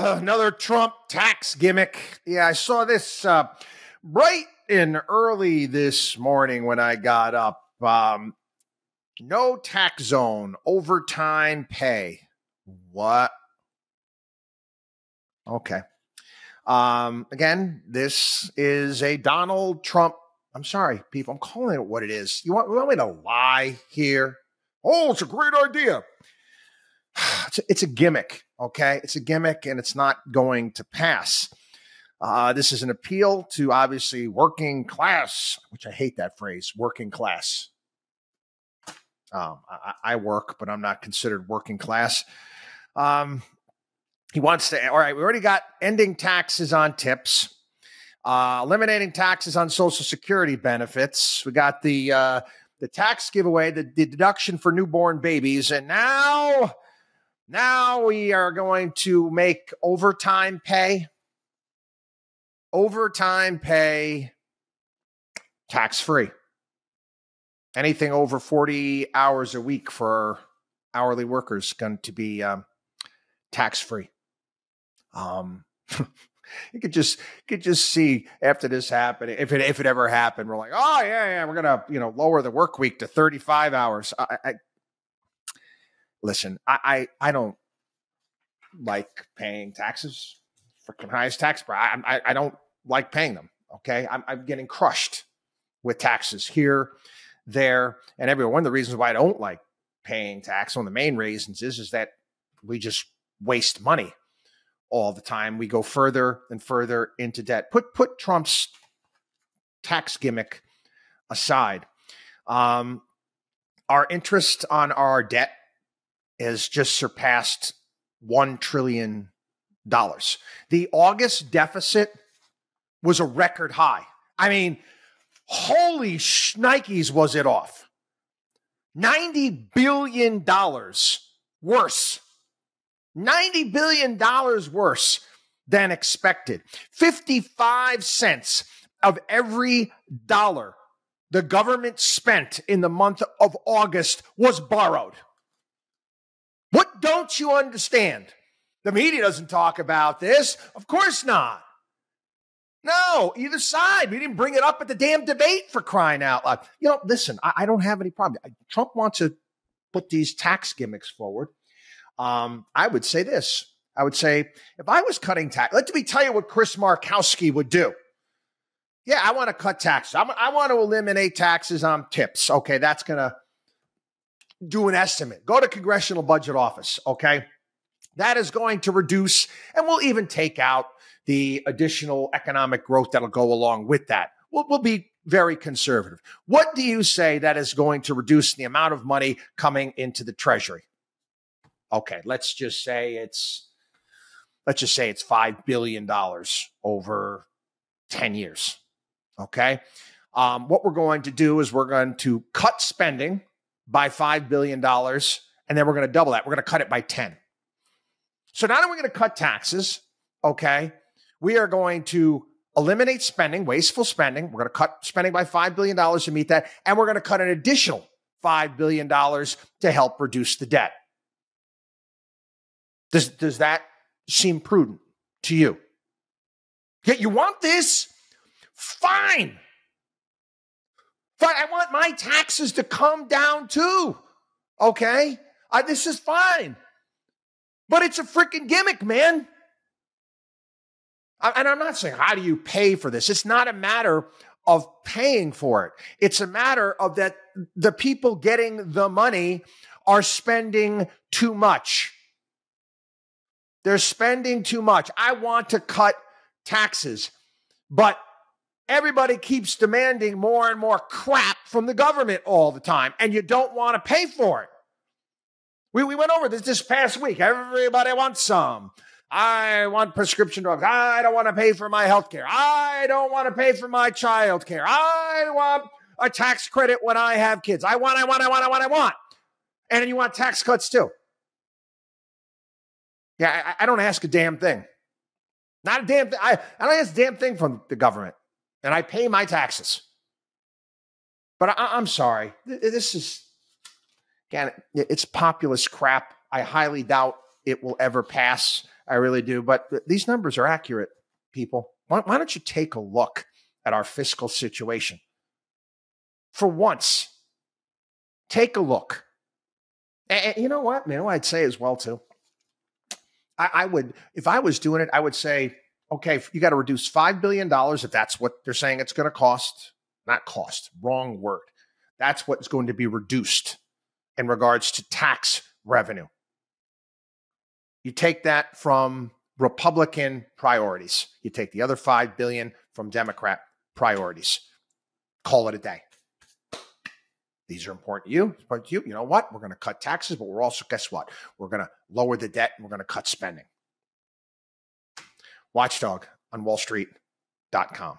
Another Trump tax gimmick. Yeah, I saw this bright and early this morning when I got up. No tax zone, overtime pay. What? Okay. Again, this is a Donald Trump. I'm sorry, people. I'm calling it what it is. You want me to lie here? Oh, it's a great idea. It's a gimmick, okay? It's a gimmick, and it's not going to pass. This is an appeal to, obviously, working class, which I hate that phrase, working class. I work, but I'm not considered working class. He wants to, all right, we already got ending taxes on tips, eliminating taxes on Social Security benefits. We got the tax giveaway, the deduction for newborn babies, and now we are going to make overtime pay tax-free. Anything over 40 hours a week for hourly workers is going to be tax-free. You could just see after this happening, if it ever happened, we're like, oh yeah, we're gonna lower the work week to 35 hours. Listen, I don't like paying taxes. Freaking highest tax bracket. I don't like paying them. Okay, I'm getting crushed with taxes here, there, and everywhere. One of the reasons why I don't like paying tax, one of the main reasons is that we just waste money all the time. We go further and further into debt. Put Trump's tax gimmick aside. Our interest on our debt has just surpassed $1 trillion. The August deficit was a record high. I mean, holy shnikes was it off. $90 billion worse. $90 billion worse than expected. 55 cents of every dollar the government spent in the month of August was borrowed. What don't you understand? The media doesn't talk about this. Of course not. No, either side. We didn't bring it up at the damn debate, for crying out loud. Listen, I don't have any problem. Trump wants to put these tax gimmicks forward. I would say this. I would say, if I was cutting tax, let me tell you what Chris Markowski would do. Yeah, I want to cut taxes. I want to eliminate taxes on tips. Okay, that's going to do an estimate. Go to Congressional Budget Office, okay? That is going to reduce, and we'll even take out the additional economic growth that'll go along with that. We'll be very conservative. What do you say that is going to reduce the amount of money coming into the Treasury? Okay, let's just say it's $5 billion over 10 years. Okay. What we're going to do is we're going to cut spending by $5 billion, and then we're going to double that. We're going to cut it by 10. So not only are we going to cut taxes, okay, we are going to eliminate spending, wasteful spending. We're going to cut spending by $5 billion to meet that, and we're going to cut an additional $5 billion to help reduce the debt. Does that seem prudent to you? Yeah, you want this? Fine. Fine. I want my taxes to come down too. Okay? This is fine. But it's a freaking gimmick, man. And I'm not saying, how do you pay for this? It's not a matter of paying for it. It's a matter of that the people getting the money are spending too much. They're spending too much. I want to cut taxes, but everybody keeps demanding more and more crap from the government all the time, and you don't want to pay for it. We went over this past week. Everybody wants some. I want prescription drugs. I don't want to pay for my health care. I don't want to pay for my child care. I want a tax credit when I have kids. I want. And then you want tax cuts too. Yeah, I don't ask a damn thing. Not a damn thing. I don't ask a damn thing from the government. And I pay my taxes. But I'm sorry. This is, again, it's populist crap. I highly doubt it will ever pass. I really do. But these numbers are accurate, people. Why don't you take a look at our fiscal situation? For once, take a look. And you know what? You know what I'd say as well, too? I would, if I was doing it, I would say, okay, you got to reduce $5 billion if that's what they're saying it's going to cost. Not cost, wrong word. That's what's going to be reduced in regards to tax revenue. You take that from Republican priorities. You take the other $5 billion from Democrat priorities. Call it a day. These are important to you. But you know what? We're going to cut taxes, but we're also, guess what? We're going to lower the debt and we're going to cut spending. WatchDog on WallStreet.com.